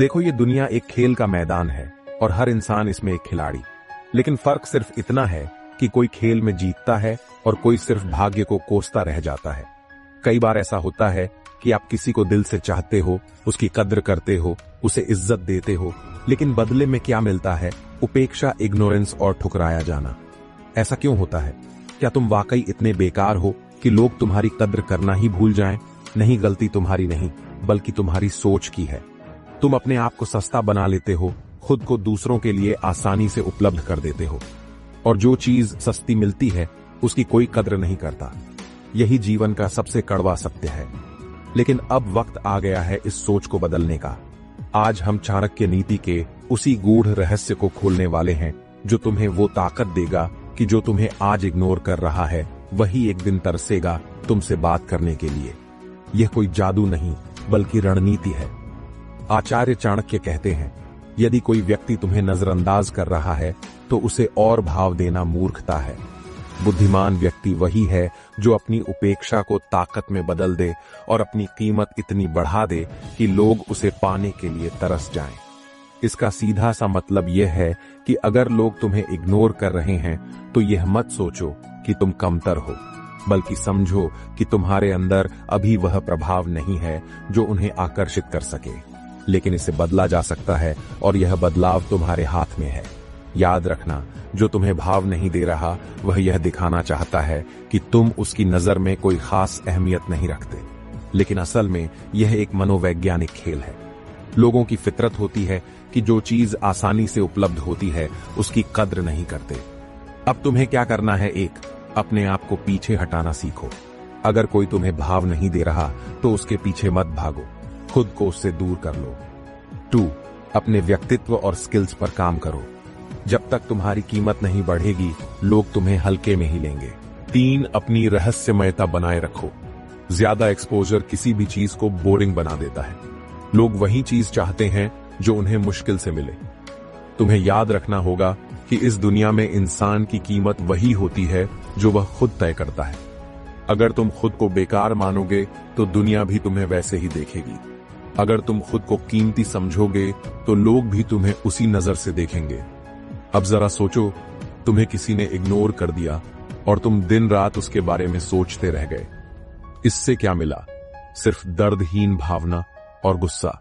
देखो, ये दुनिया एक खेल का मैदान है और हर इंसान इसमें एक खिलाड़ी। लेकिन फर्क सिर्फ इतना है कि कोई खेल में जीतता है और कोई सिर्फ भाग्य को कोसता रह जाता है। कई बार ऐसा होता है कि आप किसी को दिल से चाहते हो, उसकी कद्र करते हो, उसे इज्जत देते हो, लेकिन बदले में क्या मिलता है? उपेक्षा, इग्नोरेंस और ठुकराया जाना। ऐसा क्यों होता है? क्या तुम वाकई इतने बेकार हो कि लोग तुम्हारी कद्र करना ही भूल जाएं? नहीं, गलती तुम्हारी नहीं, बल्कि तुम्हारी सोच की है। तुम अपने आप को सस्ता बना लेते हो, खुद को दूसरों के लिए आसानी से उपलब्ध कर देते हो, और जो चीज सस्ती मिलती है उसकी कोई कद्र नहीं करता। यही जीवन का सबसे कड़वा सत्य है। लेकिन अब वक्त आ गया है इस सोच को बदलने का। आज हम चाणक्य नीति के उसी गूढ़ रहस्य को खोलने वाले हैं जो तुम्हें वो ताकत देगा कि जो तुम्हें आज इग्नोर कर रहा है वही एक दिन तरसेगा तुमसे बात करने के लिए। यह कोई जादू नहीं, बल्कि रणनीति है। आचार्य चाणक्य कहते हैं, यदि कोई व्यक्ति तुम्हें नजरअंदाज कर रहा है तो उसे और भाव देना मूर्खता है। बुद्धिमान व्यक्ति वही है जो अपनी उपेक्षा को ताकत में बदल दे और अपनी कीमत इतनी बढ़ा दे कि लोग उसे पाने के लिए तरस जाएं। इसका सीधा सा मतलब यह है कि अगर लोग तुम्हें इग्नोर कर रहे हैं तो यह मत सोचो कि तुम कमतर हो, बल्कि समझो कि तुम्हारे अंदर अभी वह प्रभाव नहीं है जो उन्हें आकर्षित कर सके। लेकिन इसे बदला जा सकता है और यह बदलाव तुम्हारे हाथ में है। याद रखना, जो तुम्हें भाव नहीं दे रहा वह यह दिखाना चाहता है कि तुम उसकी नजर में कोई खास अहमियत नहीं रखते। लेकिन असल में यह एक मनोवैज्ञानिक खेल है। लोगों की फितरत होती है कि जो चीज आसानी से उपलब्ध होती है उसकी कद्र नहीं करते। अब तुम्हें क्या करना है? एक, अपने आप को पीछे हटाना सीखो। अगर कोई तुम्हें भाव नहीं दे रहा तो उसके पीछे मत भागो, खुद को उससे दूर कर लो। 2, अपने व्यक्तित्व और स्किल्स पर काम करो। जब तक तुम्हारी कीमत नहीं बढ़ेगी लोग तुम्हें हल्के में ही लेंगे। 3, अपनी रहस्यमयता बनाए रखो। ज्यादा एक्सपोजर किसी भी चीज को बोरिंग बना देता है। लोग वही चीज चाहते हैं जो उन्हें मुश्किल से मिले। तुम्हें याद रखना होगा कि इस दुनिया में इंसान की कीमत वही होती है जो वह खुद तय करता है। अगर तुम खुद को बेकार मानोगे तो दुनिया भी तुम्हें वैसे ही देखेगी। अगर तुम खुद को कीमती समझोगे तो लोग भी तुम्हें उसी नजर से देखेंगे। अब जरा सोचो, तुम्हें किसी ने इग्नोर कर दिया और तुम दिन रात उसके बारे में सोचते रह गए। इससे क्या मिला? सिर्फ दर्दहीन भावना और गुस्सा।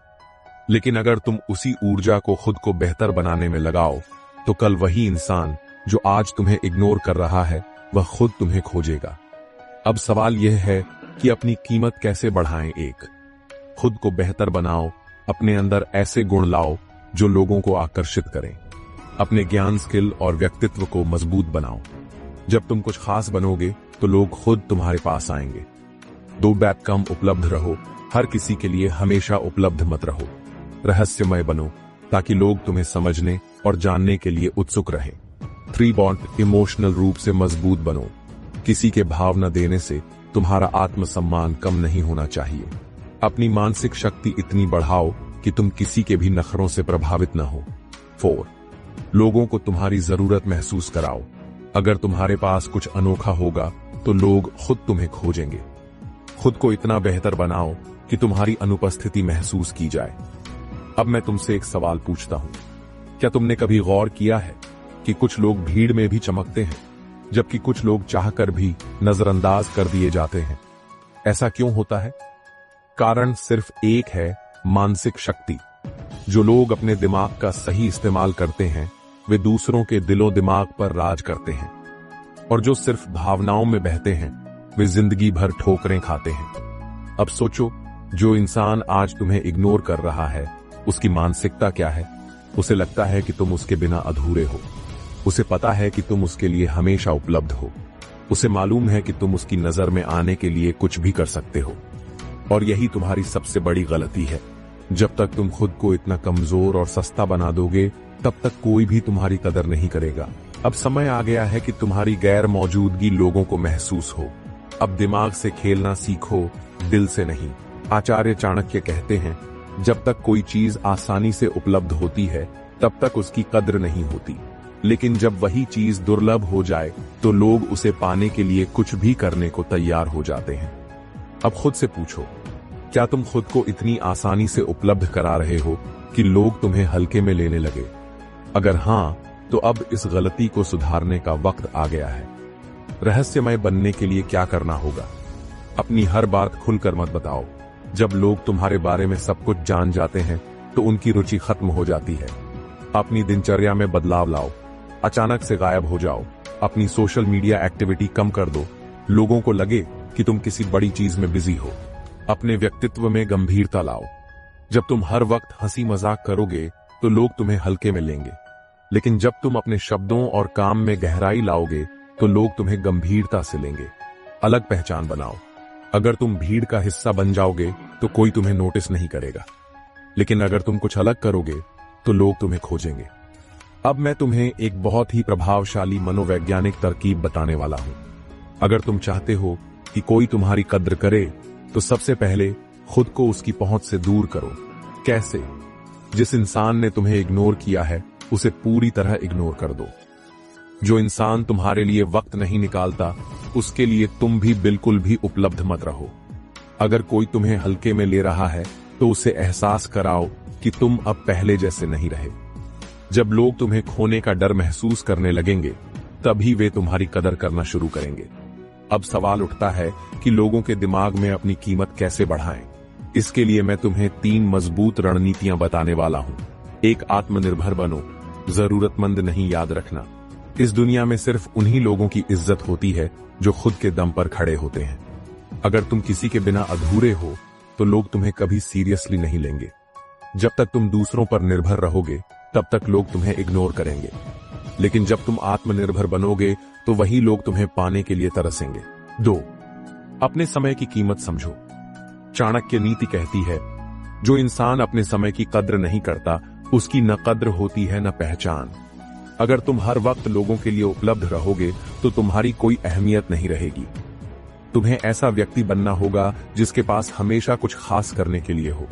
लेकिन अगर तुम उसी ऊर्जा को खुद को बेहतर बनाने में लगाओ तो कल वही इंसान जो आज तुम्हें इग्नोर कर रहा है वह खुद तुम्हें खोजेगा। अब सवाल यह है कि अपनी कीमत कैसे बढ़ाएं। 1, खुद को बेहतर बनाओ। अपने अंदर ऐसे गुण लाओ जो लोगों को आकर्षित करें। अपने ज्ञान, स्किल और व्यक्तित्व को मजबूत बनाओ। जब तुम कुछ खास बनोगे तो लोग खुद तुम्हारे पास आएंगे। 2, बैक कम उपलब्ध रहो। हर किसी के लिए हमेशा उपलब्ध मत रहो। रहस्यमय बनो ताकि लोग तुम्हें समझने और जानने के लिए उत्सुक रहे। 3, बॉन्ड, इमोशनल रूप से मजबूत बनो। किसी के भाव न देने से तुम्हारा आत्मसम्मान कम नहीं होना चाहिए। अपनी मानसिक शक्ति इतनी बढ़ाओ कि तुम किसी के भी नखरों से प्रभावित न हो। 4, लोगों को तुम्हारी जरूरत महसूस कराओ। अगर तुम्हारे पास कुछ अनोखा होगा तो लोग खुद तुम्हें खोजेंगे। खुद को इतना बेहतर बनाओ कि तुम्हारी अनुपस्थिति महसूस की जाए। अब मैं तुमसे एक सवाल पूछता हूं, क्या तुमने कभी गौर किया है कि कुछ लोग भीड़ में भी चमकते हैं जबकि कुछ लोग चाहकर भी नजरअंदाज कर दिए जाते हैं? ऐसा क्यों होता है? कारण सिर्फ एक है, मानसिक शक्ति। जो लोग अपने दिमाग का सही इस्तेमाल करते हैं वे दूसरों के दिलो दिमाग पर राज करते हैं, और जो सिर्फ भावनाओं में बहते हैं वे जिंदगी भर ठोकरें खाते हैं। अब सोचो, जो इंसान आज तुम्हें इग्नोर कर रहा है उसकी मानसिकता क्या है? उसे लगता है कि तुम उसके बिना अधूरे हो। उसे पता है कि तुम उसके लिए हमेशा उपलब्ध हो। उसे मालूम है कि तुम उसकी नजर में आने के लिए कुछ भी कर सकते हो। और यही तुम्हारी सबसे बड़ी गलती है। जब तक तुम खुद को इतना कमजोर और सस्ता बना दोगे तब तक कोई भी तुम्हारी कदर नहीं करेगा। अब समय आ गया है कि तुम्हारी गैर मौजूदगी लोगों को महसूस हो। अब दिमाग से खेलना सीखो, दिल से नहीं। आचार्य चाणक्य कहते हैं, जब तक कोई चीज आसानी से उपलब्ध होती है तब तक उसकी कद्र नहीं होती, लेकिन जब वही चीज दुर्लभ हो जाए तो लोग उसे पाने के लिए कुछ भी करने को तैयार हो जाते हैं। अब खुद से पूछो, क्या तुम खुद को इतनी आसानी से उपलब्ध करा रहे हो कि लोग तुम्हें हल्के में लेने लगे? अगर हां, तो अब इस गलती को सुधारने का वक्त आ गया है। रहस्यमय बनने के लिए क्या करना होगा? अपनी हर बात खुलकर मत बताओ। जब लोग तुम्हारे बारे में सब कुछ जान जाते हैं तो उनकी रुचि खत्म हो जाती है। अपनी दिनचर्या में बदलाव लाओ। अचानक से गायब हो जाओ। अपनी सोशल मीडिया एक्टिविटी कम कर दो। लोगों को लगे कि तुम किसी बड़ी चीज में बिजी हो। अपने व्यक्तित्व में गंभीरता लाओ। जब तुम हर वक्त हंसी मजाक करोगे तो लोग तुम्हें हल्के में लेंगे, लेकिन जब तुम अपने शब्दों और काम में गहराई लाओगे तो लोग तुम्हें गंभीरता से लेंगे। अलग पहचान बनाओ। अगर तुम भीड़ का हिस्सा बन जाओगे तो कोई तुम्हें नोटिस नहीं करेगा, लेकिन अगर तुम कुछ अलग करोगे तो लोग तुम्हें खोजेंगे। अब मैं तुम्हें एक बहुत ही प्रभावशाली मनोवैज्ञानिक तरकीब बताने वाला हूं। अगर तुम चाहते हो कि कोई तुम्हारी कद्र करे तो सबसे पहले खुद को उसकी पहुंच से दूर करो। कैसे? जिस इंसान ने तुम्हें इग्नोर किया है उसे पूरी तरह इग्नोर कर दो। जो इंसान तुम्हारे लिए वक्त नहीं निकालता उसके लिए तुम भी बिल्कुल भी उपलब्ध मत रहो। अगर कोई तुम्हें हल्के में ले रहा है तो उसे एहसास कराओ कि तुम अब पहले जैसे नहीं रहे। जब लोग तुम्हें खोने का डर महसूस करने लगेंगे तभी वे तुम्हारी कदर करना शुरू करेंगे। अब सवाल उठता है कि लोगों के दिमाग में अपनी कीमत कैसे बढ़ाएं। इसके लिए मैं तुम्हें 3 मजबूत रणनीतियां बताने वाला हूं। 1, आत्मनिर्भर बनो। जरूरतमंद नहीं, याद रखना। इस दुनिया में सिर्फ उन्हीं लोगों की इज्जत होती है जो खुद के दम पर खड़े होते हैं। अगर तुम किसी के बिना अधूरे हो तो लोग तुम्हें कभी सीरियसली नहीं लेंगे। जब तक तुम दूसरों पर निर्भर रहोगे तब तक लोग तुम्हें इग्नोर करेंगे, लेकिन जब तुम आत्मनिर्भर बनोगे तो वही लोग तुम्हें पाने के लिए तरसेंगे। 2, अपने समय की कीमत समझो। चाणक्य नीति कहती है, जो इंसान अपने समय की कद्र नहीं करता उसकी न कद्र होती है न पहचान। अगर तुम हर वक्त लोगों के लिए उपलब्ध रहोगे तो तुम्हारी कोई अहमियत नहीं रहेगी। तुम्हें ऐसा व्यक्ति बनना होगा जिसके पास हमेशा कुछ खास करने के लिए हो।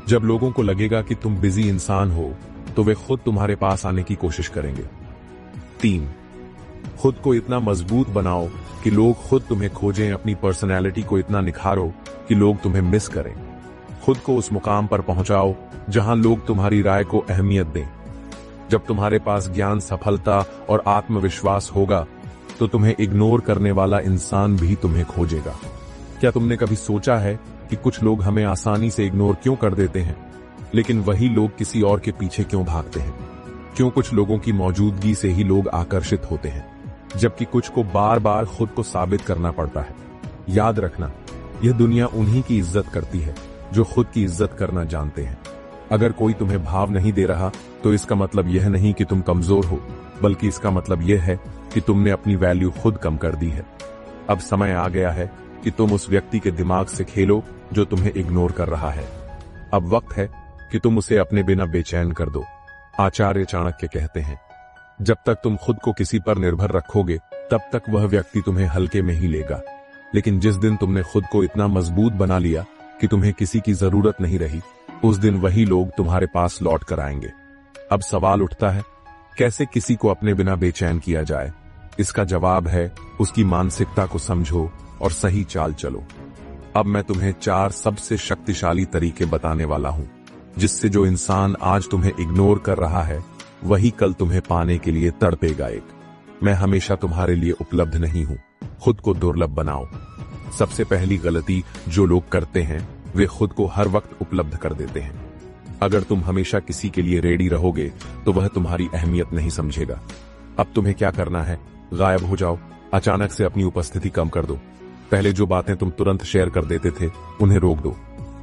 जब लोगों को लगेगा कि तुम बिजी इंसान हो तो वे खुद तुम्हारे पास आने की कोशिश करेंगे। 3, खुद को इतना मजबूत बनाओ कि लोग खुद तुम्हें खोजें। अपनी पर्सनैलिटी को इतना निखारो कि लोग तुम्हें मिस करें। खुद को उस मुकाम पर पहुंचाओ जहां लोग तुम्हारी राय को अहमियत दें। जब तुम्हारे पास ज्ञान, सफलता और आत्मविश्वास होगा तो तुम्हें इग्नोर करने वाला इंसान भी तुम्हें खोजेगा। क्या तुमने कभी सोचा है कि कुछ लोग हमें आसानी से इग्नोर क्यों कर देते हैं, लेकिन वही लोग किसी और के पीछे क्यों भागते हैं? क्यों कुछ लोगों की मौजूदगी से ही लोग आकर्षित होते हैं, जबकि कुछ को बार बार खुद को साबित करना पड़ता है? याद रखना, यह दुनिया उन्हीं की इज्जत करती है जो खुद की इज्जत करना जानते हैं। अगर कोई तुम्हें भाव नहीं दे रहा तो इसका मतलब यह नहीं कि तुम कमजोर हो, बल्कि इसका मतलब यह है कि तुमने अपनी वैल्यू खुद कम कर दी है। अब समय आ गया है कि तुम उस व्यक्ति के दिमाग से खेलो जो तुम्हें इग्नोर कर रहा है। अब वक्त है कि तुम उसे अपने बिना बेचैन कर दो। आचार्य चाणक्य कहते हैं, जब तक तुम खुद को किसी पर निर्भर रखोगे तब तक वह व्यक्ति तुम्हें हल्के में ही लेगा, लेकिन जिस दिन तुमने खुद को इतना मजबूत बना लिया कि तुम्हें किसी की जरूरत नहीं रही, उस दिन वही लोग तुम्हारे पास लौट कर आएंगे। अब सवाल उठता है, कैसे किसी को अपने बिना बेचैन किया जाए? इसका जवाब है, उसकी मानसिकता को समझो और सही चाल चलो। अब मैं तुम्हें 4 सबसे शक्तिशाली तरीके बताने वाला हूं, जिससे जो इंसान आज तुम्हें इग्नोर कर रहा है वही कल तुम्हें पाने के लिए तड़पेगा। मैं हमेशा तुम्हारे लिए उपलब्ध नहीं हूं। खुद को दुर्लभ बनाओ। सबसे पहली गलती जो लोग करते हैं वे खुद को हर वक्त उपलब्ध कर देते हैं। अगर तुम हमेशा किसी के लिए रेडी रहोगे तो वह तुम्हारी अहमियत नहीं समझेगा। अब तुम्हें क्या करना है? गायब हो जाओ। अचानक से अपनी उपस्थिति कम कर दो। पहले जो बातें तुम तुरंत शेयर कर देते थे उन्हें रोक दो।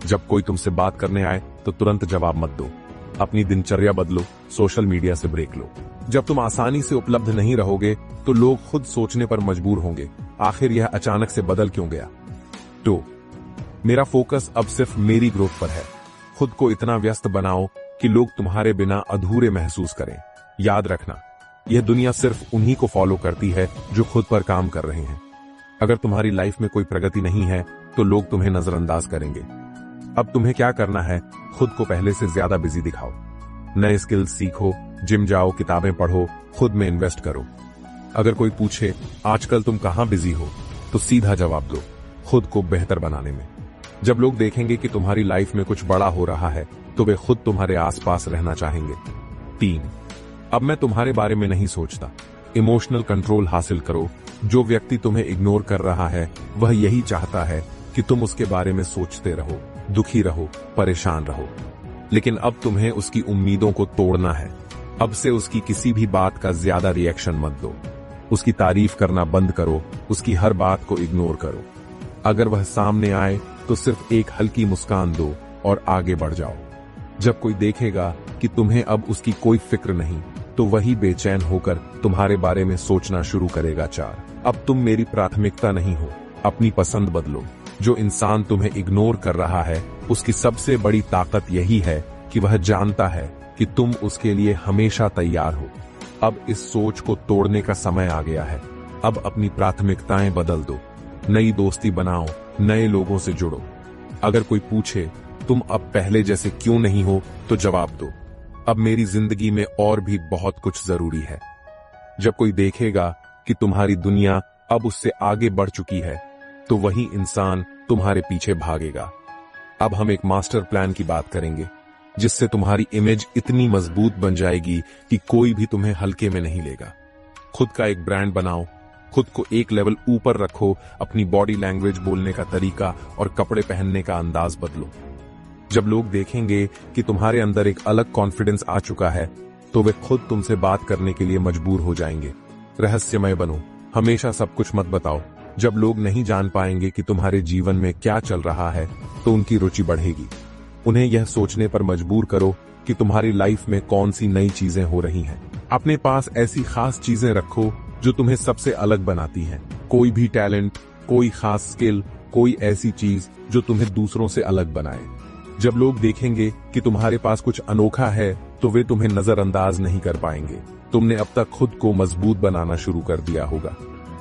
जब कोई तुमसे बात करने आए तो तुरंत जवाब मत दो। अपनी दिनचर्या बदलो, सोशल मीडिया से ब्रेक लो। जब तुम आसानी से उपलब्ध नहीं रहोगे तो लोग खुद सोचने पर मजबूर होंगे, आखिर यह अचानक से बदल क्यों गया? तो मेरा फोकस अब सिर्फ मेरी ग्रोथ पर है। खुद को इतना व्यस्त बनाओ कि लोग तुम्हारे बिना अधूरे महसूस करें। याद रखना, यह दुनिया सिर्फ उन्हीं को फॉलो करती है जो खुद पर काम कर रहे हैं। अगर तुम्हारी लाइफ में कोई प्रगति नहीं है तो लोग तुम्हें नजरअंदाज करेंगे। अब तुम्हें क्या करना है? खुद को पहले से ज्यादा बिजी दिखाओ। नए स्किल्स सीखो, जिम जाओ, किताबें पढ़ो, खुद में इन्वेस्ट करो। अगर कोई पूछे आजकल तुम कहां बिजी हो, तो सीधा जवाब दो, खुद को बेहतर बनाने में। जब लोग देखेंगे कि तुम्हारी लाइफ में कुछ बड़ा हो रहा है तो वे खुद तुम्हारे आसपास रहना चाहेंगे। 3, अब मैं तुम्हारे बारे में नहीं सोचता। इमोशनल कंट्रोल हासिल करो। जो व्यक्ति तुम्हें इग्नोर कर रहा है वह यही चाहता है कि तुम उसके बारे में सोचते रहो, दुखी रहो, परेशान रहो। लेकिन अब तुम्हें उसकी उम्मीदों को तोड़ना है। अब से उसकी किसी भी बात का ज्यादा रिएक्शन मत दो। उसकी तारीफ करना बंद करो, उसकी हर बात को इग्नोर करो। अगर वह सामने आए तो सिर्फ एक हल्की मुस्कान दो और आगे बढ़ जाओ। जब कोई देखेगा कि तुम्हें अब उसकी कोई फिक्र नहीं, तो वही बेचैन होकर तुम्हारे बारे में सोचना शुरू करेगा। 4, अब तुम मेरी प्राथमिकता नहीं हो। अपनी पसंद बदलो। जो इंसान तुम्हें इग्नोर कर रहा है उसकी सबसे बड़ी ताकत यही है कि वह जानता है कि तुम उसके लिए हमेशा तैयार हो। अब इस सोच को तोड़ने का समय आ गया है। अब अपनी प्राथमिकताएं बदल दो। नई दोस्ती बनाओ, नए लोगों से जुड़ो। अगर कोई पूछे तुम अब पहले जैसे क्यों नहीं हो, तो जवाब दो, अब मेरी जिंदगी में और भी बहुत कुछ जरूरी है। जब कोई देखेगा कि तुम्हारी दुनिया अब उससे आगे बढ़ चुकी है, तो वही इंसान तुम्हारे पीछे भागेगा। अब हम एक मास्टर प्लान की बात करेंगे, जिससे तुम्हारी इमेज इतनी मजबूत बन जाएगी कि कोई भी तुम्हें हल्के में नहीं लेगा। खुद का एक ब्रांड बनाओ, खुद को एक लेवल ऊपर रखो। अपनी बॉडी लैंग्वेज, बोलने का तरीका और कपड़े पहनने का अंदाज बदलो। जब लोग देखेंगे कि तुम्हारे अंदर एक अलग कॉन्फिडेंस आ चुका है, तो वे खुद तुमसे बात करने के लिए मजबूर हो जाएंगे। रहस्यमय बनो, हमेशा सब कुछ मत बताओ। जब लोग नहीं जान पाएंगे कि तुम्हारे जीवन में क्या चल रहा है, तो उनकी रुचि बढ़ेगी। उन्हें यह सोचने पर मजबूर करो कि तुम्हारी लाइफ में कौन सी नई चीजें हो रही हैं। अपने पास ऐसी खास चीजें रखो जो तुम्हें सबसे अलग बनाती हैं। कोई भी टैलेंट, कोई खास स्किल, कोई ऐसी चीज जो तुम्हें दूसरों से अलग बनाए। जब लोग देखेंगे कि तुम्हारे पास कुछ अनोखा है, तो वे तुम्हें नजरअंदाज नहीं कर पाएंगे। तुमने अब तक खुद को मजबूत बनाना शुरू कर दिया होगा।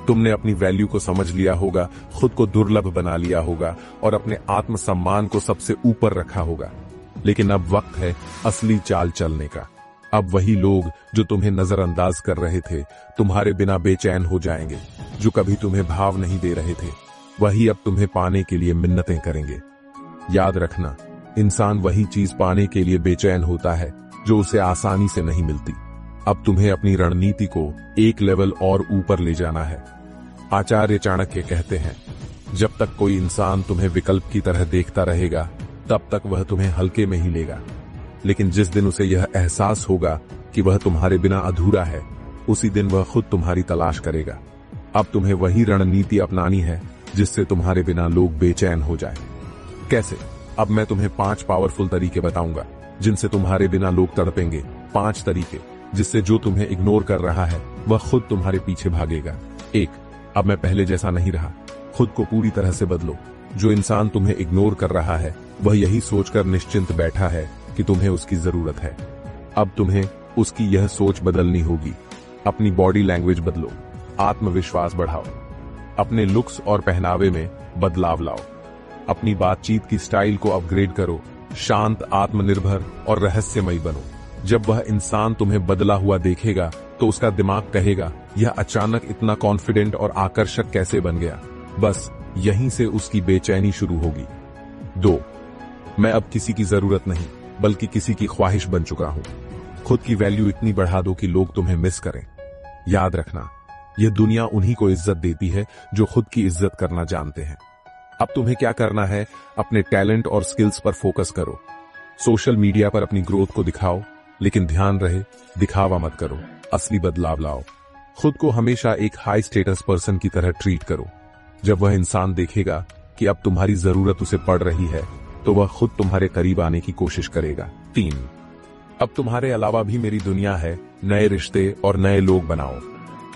तुमने अपनी वैल्यू को समझ लिया होगा, खुद को दुर्लभ बना लिया होगा और अपने आत्मसम्मान को सबसे ऊपर रखा होगा। लेकिन अब वक्त है असली चाल चलने का। अब वही लोग जो तुम्हें नजरअंदाज कर रहे थे, तुम्हारे बिना बेचैन हो जाएंगे। जो कभी तुम्हें भाव नहीं दे रहे थे, वही अब तुम्हें पाने के लिए मिन्नतें करेंगे। याद रखना, इंसान वही चीज पाने के लिए बेचैन होता है जो उसे आसानी से नहीं मिलती। अब तुम्हें अपनी रणनीति को एक लेवल और ऊपर ले जाना है। आचार्य चाणक्य कहते हैं, जब तक कोई इंसान तुम्हें विकल्प की तरह देखता रहेगा, तब तक वह तुम्हें हल्के में ही लेगा। लेकिन जिस दिन उसे यह एहसास होगा कि वह तुम्हारे बिना अधूरा है, उसी दिन वह खुद तुम्हारी तलाश करेगा। अब तुम्हें वही रणनीति अपनानी है जिससे तुम्हारे बिना लोग बेचैन हो जाए। कैसे? अब मैं तुम्हें 5 पावरफुल तरीके बताऊंगा जिनसे तुम्हारे बिना लोग तड़पेंगे। 5 तरीके जिससे जो तुम्हें इग्नोर कर रहा है वह खुद तुम्हारे पीछे भागेगा। 1, अब मैं पहले जैसा नहीं रहा। खुद को पूरी तरह से बदलो। जो इंसान तुम्हें इग्नोर कर रहा है वह यही सोचकर निश्चिंत बैठा है कि तुम्हें उसकी जरूरत है। अब तुम्हें उसकी यह सोच बदलनी होगी। अपनी बॉडी लैंग्वेज बदलो, आत्मविश्वास बढ़ाओ, अपने लुक्स और पहनावे में बदलाव लाओ, अपनी बातचीत की स्टाइल को अपग्रेड करो, शांत, आत्मनिर्भर और रहस्यमयी बनो। जब वह इंसान तुम्हें बदला हुआ देखेगा तो उसका दिमाग कहेगा, यह अचानक इतना कॉन्फिडेंट और आकर्षक कैसे बन गया। बस यहीं से उसकी बेचैनी शुरू होगी। 2, मैं अब किसी की जरूरत नहीं बल्कि किसी की ख्वाहिश बन चुका हूं। खुद की वैल्यू इतनी बढ़ा दो कि लोग तुम्हें मिस करें। याद रखना, यह दुनिया उन्हीं को इज्जत देती है जो खुद की इज्जत करना जानते हैं। अब तुम्हें क्या करना है, अपने टैलेंट और स्किल्स पर फोकस करो। सोशल मीडिया पर अपनी ग्रोथ को दिखाओ, लेकिन ध्यान रहे दिखावा मत करो, असली बदलाव लाओ। खुद को हमेशा एक हाई स्टेटस पर्सन की तरह ट्रीट करो। जब वह इंसान देखेगा कि अब तुम्हारी जरूरत उसे पड़ रही है, तो वह खुद तुम्हारे करीब आने की कोशिश करेगा। 3, अब तुम्हारे अलावा भी मेरी दुनिया है। नए रिश्ते और नए लोग बनाओ।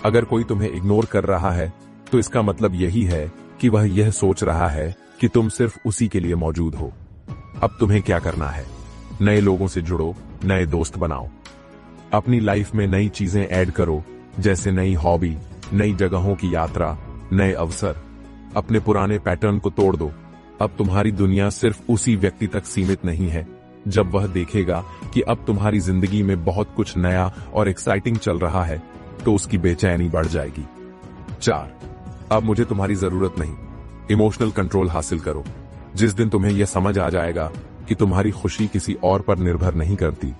अगर कोई तुम्हें इग्नोर कर रहा है, तो इसका मतलब यही है कि वह यह सोच रहा है कि तुम सिर्फ उसी के लिए मौजूद हो। अब तुम्हें क्या करना है, नए लोगों से जुड़ो, नए दोस्त बनाओ, अपनी लाइफ में नई चीजें ऐड करो, जैसे नई हॉबी, नई जगहों की यात्रा, नए अवसर। अपने पुराने पैटर्न को तोड़ दो। अब तुम्हारी दुनिया सिर्फ उसी व्यक्ति तक सीमित नहीं है। जब वह देखेगा कि अब तुम्हारी जिंदगी में बहुत कुछ नया और एक्साइटिंग चल रहा है, तो उसकी बेचैनी बढ़ जाएगी। 4, अब मुझे तुम्हारी जरूरत नहीं। इमोशनल कंट्रोल हासिल करो। जिस दिन तुम्हें यह समझ आ जाएगा कि तुम्हारी खुशी किसी और पर निर्भर नहीं करती,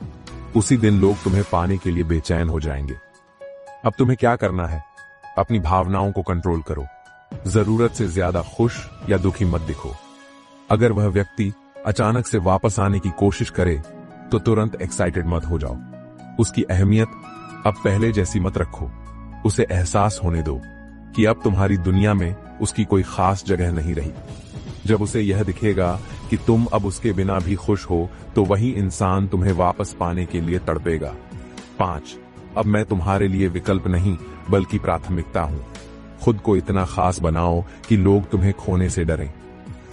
उसी दिन लोग तुम्हें पाने के लिए बेचैन हो जाएंगे। अब तुम्हें क्या करना है? अपनी भावनाओं को कंट्रोल करो। जरूरत से ज्यादा खुश या दुखी मत दिखो। अगर वह व्यक्ति अचानक से वापस आने की कोशिश करे तो तुरंत एक्साइटेड मत हो जाओ। उसकी अहमियत अब पहले जैसी मत रखो। उसे एहसास होने दो कि अब तुम्हारी दुनिया में उसकी कोई खास जगह नहीं रही। जब उसे यह दिखेगा कि तुम अब उसके बिना भी खुश हो, तो वही इंसान तुम्हें वापस पाने के लिए तड़पेगा। 5. अब मैं तुम्हारे लिए विकल्प नहीं बल्कि प्राथमिकता हूं। खुद को इतना खास बनाओ कि लोग तुम्हें खोने से डरें।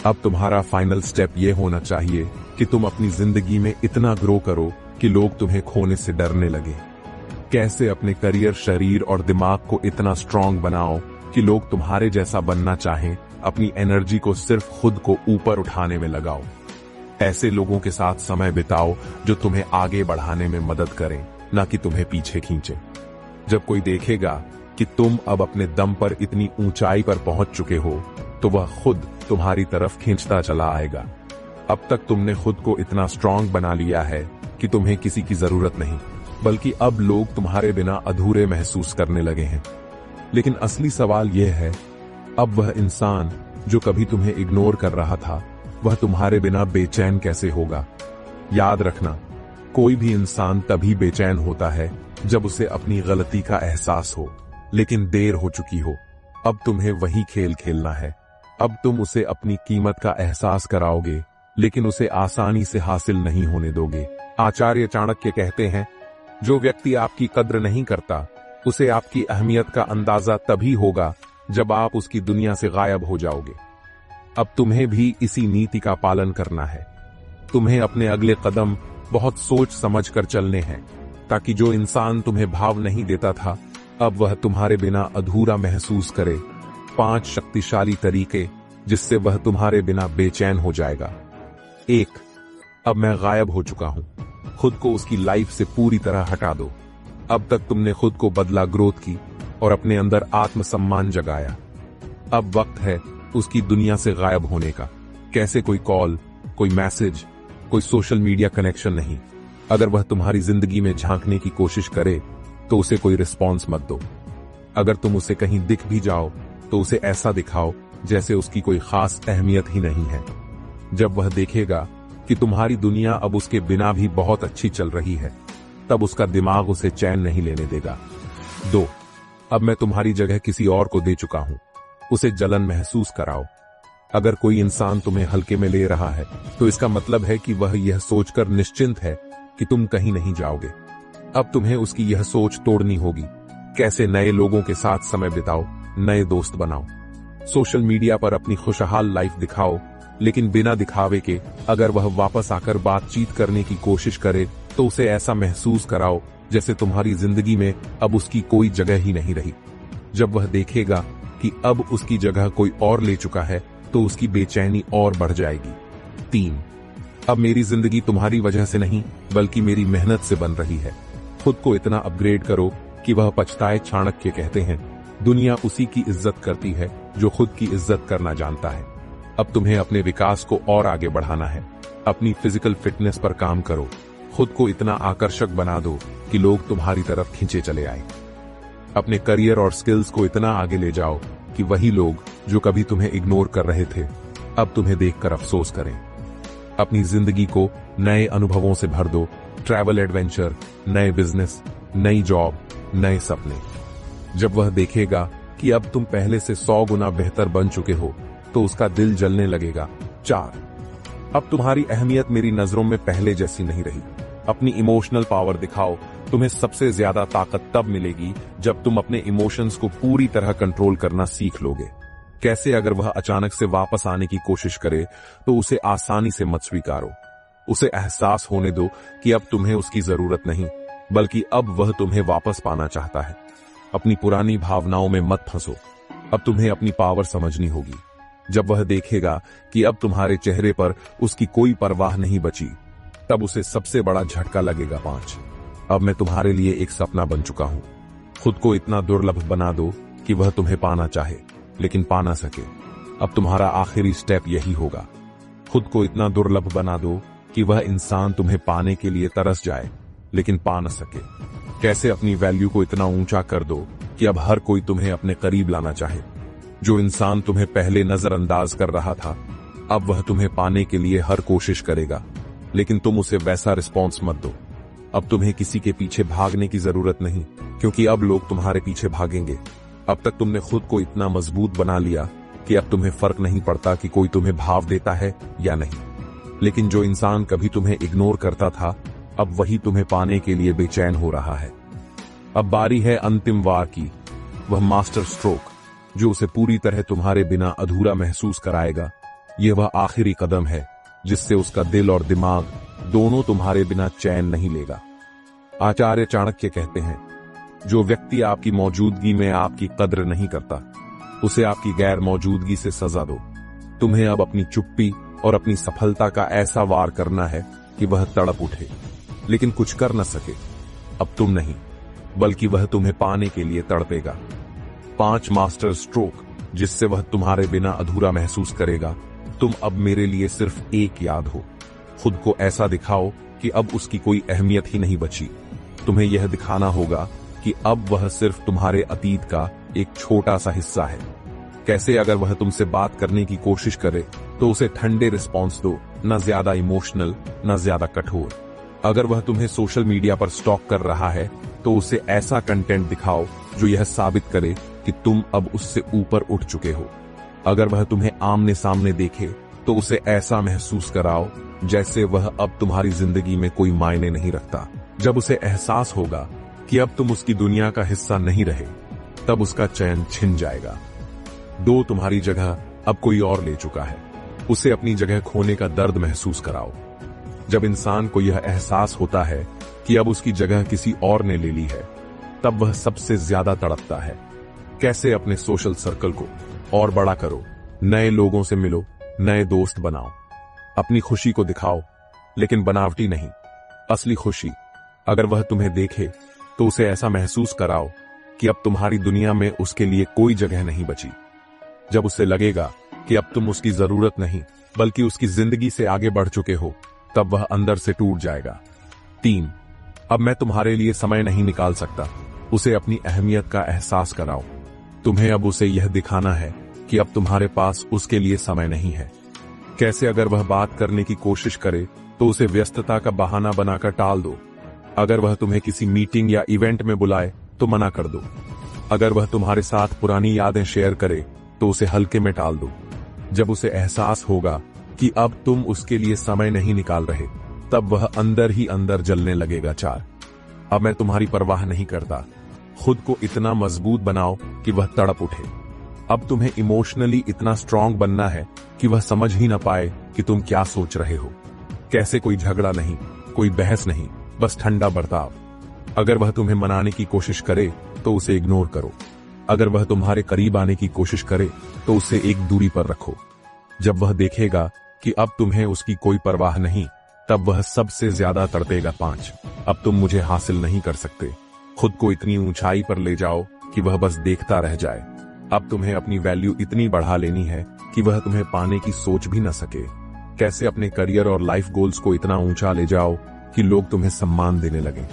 अब तुम्हारा फाइनल स्टेप यह होना चाहिए कि तुम अपनी जिंदगी में इतना ग्रो करो कि लोग तुम्हें खोने से डरने लगे। कैसे अपने करियर, शरीर और दिमाग को इतना स्ट्रांग बनाओ कि लोग तुम्हारे जैसा बनना चाहें। अपनी एनर्जी को सिर्फ खुद को ऊपर उठाने में लगाओ। ऐसे लोगों के साथ समय बिताओ जो तुम्हें आगे बढ़ाने में मदद करें, न कि तुम्हें पीछे खींचे। जब कोई देखेगा कि तुम अब अपने दम पर इतनी ऊंचाई पर पहुंच चुके हो, तो वह खुद तुम्हारी तरफ खींचता चला आएगा। अब तक तुमने खुद को इतना स्ट्रांग बना लिया है कि तुम्हें किसी की जरूरत नहीं, बल्कि अब लोग तुम्हारे बिना अधूरे महसूस करने लगे हैं। लेकिन असली सवाल यह है, अब वह इंसान जो कभी तुम्हें इग्नोर कर रहा था, वह तुम्हारे बिना बेचैन कैसे होगा? याद रखना, कोई भी इंसान तभी बेचैन होता है जब उसे अपनी गलती का एहसास हो, लेकिन देर हो चुकी हो। अब तुम्हें वही खेल खेलना है। अब तुम उसे अपनी कीमत का एहसास कराओगे, लेकिन उसे आसानी से हासिल नहीं होने दोगे। आचार्य चाणक्य कहते हैं, जो व्यक्ति आपकी कद्र नहीं करता, उसे आपकी अहमियत का अंदाजा तभी होगा जब आप उसकी दुनिया से गायब हो जाओगे। अब तुम्हें भी इसी नीति का पालन करना है। तुम्हें अपने अगले कदम बहुत सोच समझ कर चलने हैं, ताकि जो इंसान तुम्हें भाव नहीं देता था, अब वह तुम्हारे बिना अधूरा महसूस करे। 5 शक्तिशाली तरीके जिससे वह तुम्हारे बिना बेचैन हो जाएगा। 1. अब मैं गायब हो चुका हूं। खुद को उसकी लाइफ से पूरी तरह हटा दो। अब तक तुमने खुद को बदला, ग्रोथ की और अपने अंदर आत्मसम्मान जगाया। अब वक्त है उसकी दुनिया से गायब होने का। कैसे? कोई कॉल, कोई मैसेज, कोई सोशल मीडिया कनेक्शन नहीं। अगर वह तुम्हारी जिंदगी में झांकने की कोशिश करे तो उसे कोई रिस्पॉन्स मत दो। अगर तुम उसे कहीं दिख भी जाओ तो उसे ऐसा दिखाओ जैसे उसकी कोई खास अहमियत ही नहीं है। जब वह देखेगा कि तुम्हारी दुनिया अब उसके बिना भी बहुत अच्छी चल रही है, तब उसका दिमाग उसे चैन नहीं लेने देगा। 2. अब मैं तुम्हारी जगह किसी और को दे चुका हूं। उसे जलन महसूस कराओ। अगर कोई इंसान तुम्हें हल्के में ले रहा है, तो इसका मतलब है कि वह यह सोचकर निश्चिंत है कि तुम कहीं नहीं जाओगे। अब तुम्हें उसकी यह सोच तोड़नी होगी। कैसे? नए लोगों के साथ समय बिताओ, नए दोस्त बनाओ, सोशल मीडिया पर अपनी खुशहाल लाइफ दिखाओ, लेकिन बिना दिखावे के। अगर वह वापस आकर बातचीत करने की कोशिश करे तो उसे ऐसा महसूस कराओ जैसे तुम्हारी जिंदगी में अब उसकी कोई जगह ही नहीं रही। जब वह देखेगा कि अब उसकी जगह कोई और ले चुका है, तो उसकी बेचैनी और बढ़ जाएगी। 3. अब मेरी जिंदगी तुम्हारी वजह से नहीं, बल्कि मेरी मेहनत से बन रही है। खुद को इतना अपग्रेड करो कि वह पछताए। चाणक्य कहते हैं, दुनिया उसी की इज्जत करती है जो खुद की इज्जत करना जानता है। अब तुम्हें अपने विकास को और आगे बढ़ाना है। अपनी फिजिकल फिटनेस पर काम करो। खुद को इतना आकर्षक बना दो कि लोग तुम्हारी तरफ खींचे चले आए। अपने करियर और स्किल्स को इतना आगे ले जाओ कि वही लोग जो कभी तुम्हें इग्नोर कर रहे थे, अब तुम्हें देखकर अफसोस करें। अपनी जिंदगी को नए अनुभवों से भर दो। ट्रैवल, एडवेंचर, नए बिजनेस, नई जॉब, नए सपने। जब वह देखेगा कि अब तुम पहले से 100 गुना बेहतर बन चुके हो, तो उसका दिल जलने लगेगा। 4. अब तुम्हारी अहमियत मेरी नजरों में पहले जैसी नहीं रही। अपनी इमोशनल पावर दिखाओ। तुम्हें सबसे ज्यादा ताकत तब मिलेगी जब तुम अपने इमोशंस को पूरी तरह कंट्रोल करना सीख लोगे। कैसे? अगर वह अचानक से वापस आने की कोशिश करे तो उसे आसानी से मत स्वीकारो। उसे एहसास होने दो कि अब तुम्हें उसकी जरूरत नहीं, बल्कि अब वह तुम्हें वापस पाना चाहता है। अपनी पुरानी भावनाओं में मत फंसो। अब तुम्हें अपनी पावर समझनी होगी। जब वह देखेगा कि अब तुम्हारे चेहरे पर उसकी कोई परवाह नहीं बची, तब उसे सबसे बड़ा झटका लगेगा। 5. अब मैं तुम्हारे लिए एक सपना बन चुका हूं। खुद को इतना दुर्लभ बना दो कि वह तुम्हें पाना चाहे, लेकिन पा ना सके। अब तुम्हारा आखिरी स्टेप यही होगा। खुद को इतना दुर्लभ बना दो कि वह इंसान तुम्हें पाने के लिए तरस जाए लेकिन पा न सके। कैसे अपनी वैल्यू को इतना ऊंचा कर दो कि अब हर कोई तुम्हें अपने करीब लाना चाहे। जो इंसान तुम्हें पहले नजरअंदाज कर रहा था, अब वह तुम्हें पाने के लिए हर कोशिश करेगा, लेकिन तुम उसे वैसा रिस्पॉन्स मत दो। अब तुम्हें किसी के पीछे भागने की जरूरत नहीं, क्योंकि अब लोग तुम्हारे पीछे भागेंगे। अब तक तुमने खुद को इतना मजबूत बना लिया कि अब तुम्हें फर्क नहीं पड़ता कि कोई तुम्हें भाव देता है या नहीं। लेकिन जो इंसान कभी तुम्हें इग्नोर करता था, अब वही तुम्हें पाने के लिए बेचैन हो रहा है। अब बारी है अंतिम वार की, वह मास्टर स्ट्रोक जो उसे पूरी तरह तुम्हारे बिना अधूरा महसूस कराएगा। यह वह आखिरी कदम है जिससे उसका दिल और दिमाग दोनों तुम्हारे बिना चैन नहीं लेगा। आचार्य चाणक्य कहते हैं, जो व्यक्ति आपकी मौजूदगी में आपकी कद्र नहीं करता, उसे आपकी गैर मौजूदगी से सजा दो। तुम्हें अब अपनी चुप्पी और अपनी सफलता का ऐसा वार करना है कि वह तड़प उठे लेकिन कुछ कर न सके। अब तुम नहीं, बल्कि वह तुम्हें पाने के लिए तड़पेगा। 5 मास्टर स्ट्रोक जिससे वह तुम्हारे बिना अधूरा महसूस करेगा। तुम अब मेरे लिए सिर्फ एक याद हो। खुद को ऐसा दिखाओ कि अब उसकी कोई अहमियत ही नहीं बची। तुम्हें यह दिखाना होगा कि अब वह सिर्फ तुम्हारे अतीत का एक छोटा सा हिस्सा है। कैसे? अगर वह तुमसे बात करने की कोशिश करे तो उसे ठंडे रिस्पॉन्स दो, न ज्यादा इमोशनल न ज्यादा कठोर। अगर वह तुम्हें सोशल मीडिया पर स्टॉक कर रहा है तो उसे ऐसा कंटेंट दिखाओ जो यह साबित करे कि तुम अब उससे ऊपर उठ चुके हो। अगर वह तुम्हें आमने सामने देखे तो उसे ऐसा महसूस कराओ जैसे वह अब तुम्हारी जिंदगी में कोई मायने नहीं रखता। जब उसे एहसास होगा कि अब तुम उसकी दुनिया का हिस्सा नहीं रहे, तब उसका चैन छिन जाएगा। तुम्हारी जगह अब कोई और ले चुका है। उसे अपनी जगह खोने का दर्द महसूस कराओ। जब इंसान को यह एहसास होता है कि अब उसकी जगह किसी और ने ले ली है, तब वह सबसे ज्यादा तड़पता है। कैसे? अपने सोशल सर्कल को और बड़ा करो, नए लोगों से मिलो, नए दोस्त बनाओ, अपनी खुशी को दिखाओ, लेकिन बनावटी नहीं, असली खुशी। अगर वह तुम्हें देखे तो उसे ऐसा महसूस कराओ कि अब तुम्हारी दुनिया में उसके लिए कोई जगह नहीं बची। जब उसे लगेगा कि अब तुम उसकी जरूरत नहीं बल्कि उसकी जिंदगी से आगे बढ़ चुके हो, तब वह अंदर से टूट जाएगा। 3 अब मैं तुम्हारे लिए समय नहीं निकाल सकता। उसे अपनी अहमियत का एहसास कराओ। तुम्हें अब उसे यह दिखाना है कि अब तुम्हारे पास उसके लिए समय नहीं है। कैसे? अगर वह बात करने की कोशिश करे तो उसे व्यस्तता का बहाना बनाकर टाल दो। अगर वह तुम्हें किसी मीटिंग या इवेंट में बुलाए तो मना कर दो। अगर वह तुम्हारे साथ पुरानी यादें शेयर करे तो उसे हल्के में टाल दो। जब उसे एहसास होगा कि अब तुम उसके लिए समय नहीं निकाल रहे, तब वह अंदर ही अंदर जलने लगेगा। 4 अब मैं तुम्हारी परवाह नहीं करता। खुद को इतना मजबूत बनाओ कि वह तड़प उठे। अब तुम्हें इमोशनली इतना स्ट्रांग बनना है कि वह समझ ही न पाए कि तुम क्या सोच रहे हो। कैसे? कोई झगड़ा नहीं, कोई बहस नहीं, बस ठंडा बर्ताव। अगर वह तुम्हें मनाने की कोशिश करे तो उसे इग्नोर करो। अगर वह तुम्हारे करीब आने की कोशिश करे तो उसे एक दूरी पर रखो। जब वह देखेगा कि अब तुम्हें उसकी कोई परवाह नहीं, तब वह सबसे ज्यादा तड़पेगा। 5 अब तुम मुझे हासिल नहीं कर सकते। खुद को इतनी ऊंचाई पर ले जाओ कि वह बस देखता रह जाए। अब तुम्हें अपनी वैल्यू इतनी बढ़ा लेनी है कि वह तुम्हें पाने की सोच भी न सके। कैसे? अपने करियर और लाइफ गोल्स को इतना ऊंचा ले जाओ कि लोग तुम्हें सम्मान देने लगे।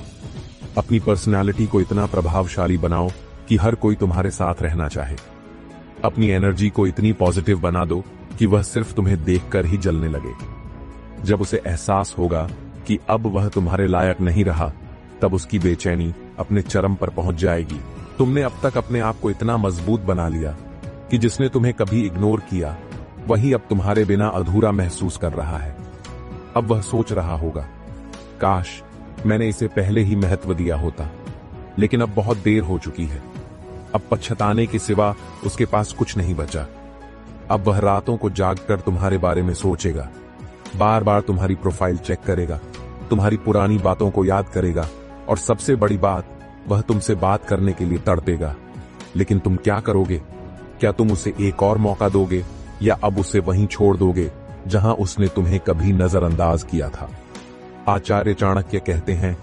अपनी पर्सनालिटी को इतना प्रभावशाली बनाओ कि हर कोई तुम्हारे साथ रहना चाहे। अपनी एनर्जी को इतनी पॉजिटिव बना दो कि वह सिर्फ तुम्हें देखकर ही जलने लगे। जब उसे एहसास होगा कि अब वह तुम्हारे लायक नहीं रहा, तब उसकी बेचैनी अपने चरम पर पहुंच जाएगी। तुमने अब तक अपने आप को इतना मजबूत बना लिया कि जिसने तुम्हें कभी इग्नोर किया, वही अब तुम्हारे बिना अधूरा महसूस कर रहा है। अब वह सोच रहा होगा, काश मैंने इसे पहले ही महत्व दिया होता, लेकिन अब बहुत देर हो चुकी है। अब पछताने के सिवा उसके पास कुछ नहीं बचा। अब वह रातों को जागकर तुम्हारे बारे में सोचेगा, बार बार तुम्हारी प्रोफाइल चेक करेगा, तुम्हारी पुरानी बातों को याद करेगा, और सबसे बड़ी बात, वह तुमसे बात करने के लिए तड़पेगा। लेकिन तुम क्या करोगे? क्या तुम उसे एक और मौका दोगे, या अब उसे वहीं छोड़ दोगे जहां उसने तुम्हें कभी नजरअंदाज किया था? आचार्य चाणक्य कहते हैं,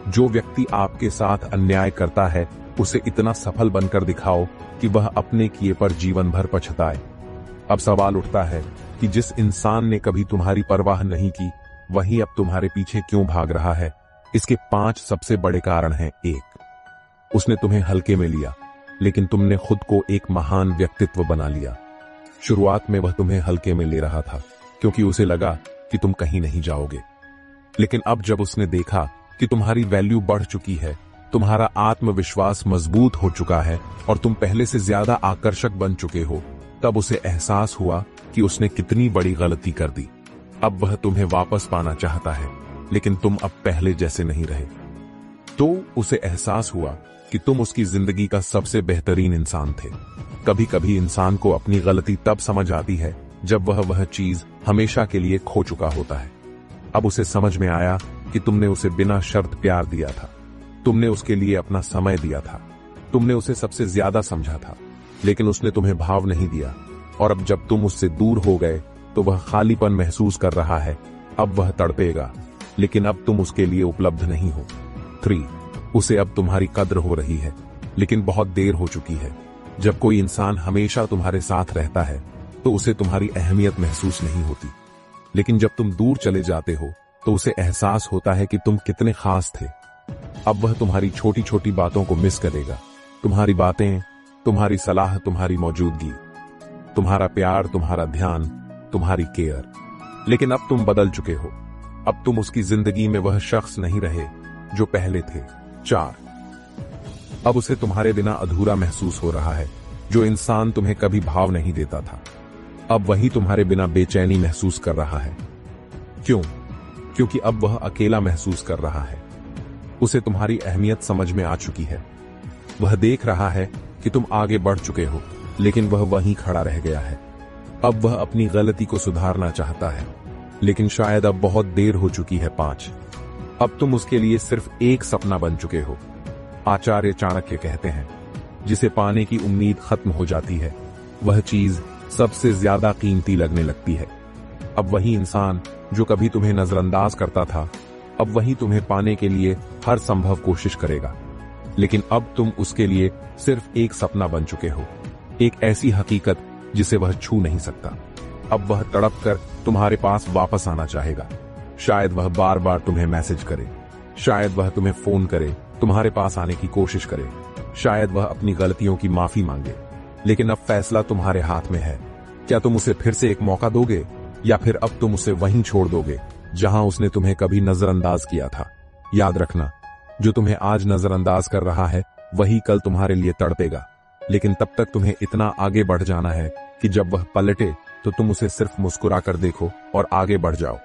जो व्यक्ति आपके साथ अन्याय करता है, उसे इतना सफल बनकर दिखाओ कि वह अपने किए पर जीवन भर पछताए। अब सवाल उठता है कि जिस इंसान ने कभी तुम्हारी परवाह नहीं की, वही अब तुम्हारे पीछे क्यों भाग रहा है, इसके 5 सबसे बड़े कारण हैं। 1, उसने तुम्हें हल्के में लिया, लेकिन तुमने खुद को एक महान व्यक्तित्व बना लिया। शुरुआत में वह तुम्हें हल्के में ले रहा था क्योंकि उसे लगा कि तुम कहीं नहीं जाओगे, लेकिन अब जब उसने देखा कि तुम्हारी वैल्यू बढ़ चुकी है, तुम्हारा आत्मविश्वास मजबूत हो चुका है और तुम पहले से ज्यादा आकर्षक बन चुके हो, तब उसे एहसास हुआ कि उसने कितनी बड़ी गलती कर दी। अब वह तुम्हें वापस पाना चाहता है, लेकिन तुम अब पहले जैसे नहीं रहे। तो उसे एहसास हुआ कि तुम उसकी जिंदगी का सबसे बेहतरीन इंसान थे। कभी कभी इंसान को अपनी गलती तब समझ आती है जब वह चीज हमेशा के लिए खो चुका होता है। अब उसे समझ में आया कि तुमने उसे बिना शर्त प्यार दिया था, तुमने उसके लिए अपना समय दिया था, तुमने उसे सबसे ज्यादा समझा था, लेकिन उसने तुम्हें भाव नहीं दिया। और अब जब तुम उससे दूर हो गए तो वह खालीपन महसूस कर रहा है। अब वह तड़पेगा, लेकिन अब तुम उसके लिए उपलब्ध नहीं हो। 3, उसे अब तुम्हारी कद्र हो रही है, लेकिन बहुत देर हो चुकी है। जब कोई इंसान हमेशा तुम्हारे साथ रहता है तो उसे तुम्हारी अहमियत महसूस नहीं होती, लेकिन जब तुम दूर चले जाते हो तो उसे एहसास होता है कि तुम कितने खास थे। अब वह तुम्हारी छोटी छोटी बातों को मिस करेगा, तुम्हारी बातें, तुम्हारी सलाह, तुम्हारी मौजूदगी, तुम्हारा प्यार, तुम्हारा ध्यान, तुम्हारी केयर। लेकिन अब तुम बदल चुके हो, अब तुम उसकी जिंदगी में वह शख्स नहीं रहे जो पहले थे। 4, अब उसे तुम्हारे बिना अधूरा महसूस हो रहा है। जो इंसान तुम्हें कभी भाव नहीं देता था, अब वही तुम्हारे बिना बेचैनी महसूस कर रहा है। क्यों? क्योंकि अब वह अकेला महसूस कर रहा है। उसे तुम्हारी अहमियत समझ में आ चुकी है। वह देख रहा है कि तुम आगे बढ़ चुके हो, लेकिन वह वहीं खड़ा रह गया है। अब वह अपनी गलती को सुधारना चाहता है, लेकिन शायद अब बहुत देर हो चुकी है। 5, अब तुम उसके लिए सिर्फ एक सपना बन चुके हो। आचार्य चाणक्य कहते हैं, जिसे पाने की उम्मीद खत्म हो जाती है, वह चीज सबसे ज्यादा कीमती लगने लगती है। अब वही इंसान जो कभी तुम्हें नजरअंदाज करता था, अब वही तुम्हें पाने के लिए हर संभव कोशिश करेगा, लेकिन अब तुम उसके लिए सिर्फ एक सपना बन चुके हो, एक ऐसी हकीकत जिसे वह छू नहीं सकता। अब वह तड़प कर तुम्हारे पास वापस आना चाहेगा। शायद वह बार बार तुम्हें मैसेज करे, शायद वह तुम्हें फोन करे, तुम्हारे पास आने की कोशिश करे, शायद वह अपनी गलतियों की माफी मांगे, लेकिन अब फैसला तुम्हारे हाथ में है। क्या तुम उसे फिर से एक मौका दोगे, या फिर अब तुम उसे वहीं छोड़ दोगे जहां उसने तुम्हें कभी नजरअंदाज किया था? याद रखना, जो तुम्हें आज नजरअंदाज कर रहा है वही कल तुम्हारे लिए तड़पेगा, लेकिन तब तक तुम्हें इतना आगे बढ़ जाना है कि जब वह पलटे तो तुम उसे सिर्फ मुस्कुरा कर देखो और आगे बढ़ जाओ।